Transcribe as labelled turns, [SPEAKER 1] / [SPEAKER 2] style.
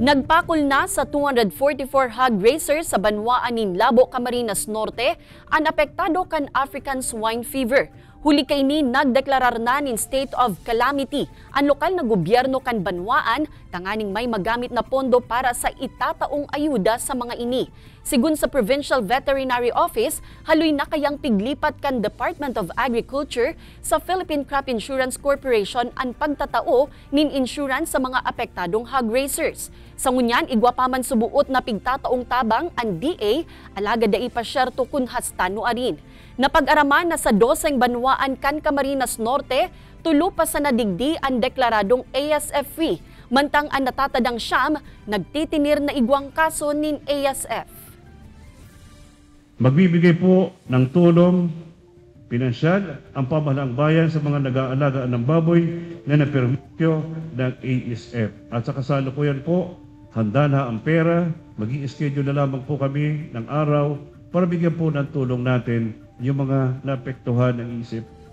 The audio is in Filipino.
[SPEAKER 1] Nagpakol na sa 244 hog raisers sa Banwaan nin Labo, Camarines Norte ang apektado kan African swine fever. Huli kay ni nagdeklarar na nin state of calamity ang lokal na gobyerno kan Banwaan tanganing may magamit na pondo para sa itataong ayuda sa mga ini. Sigun sa Provincial Veterinary Office, haloy na kayang piglipat kan Department of Agriculture sa Philippine Crop Insurance Corporation ang pagtatao nin insurance sa mga apektadong hog raisers. Sa ngunyan, igwa pa man subuot na pigtataong tabang ang DA, alaga da ipasyerto kun hastano arin. Napag-araman na sa 12 banwaan kan Camarines Norte, tulo pa sa nadigdi ang deklaradong ASF-free, mantang ang natatadang siyam, nagtitinir na igwang kaso nin ASF.
[SPEAKER 2] Magbibigay po ng tulong pinansyal ang pamahalaang bayan sa mga nag-aalaga ng baboy na napermisyo ng ASF. At sa kasalukuyan po, handa na ang pera, mag-i-schedule na lamang po kami ng araw para bigyan po ng tulong natin yung mga naapektuhan ng ASF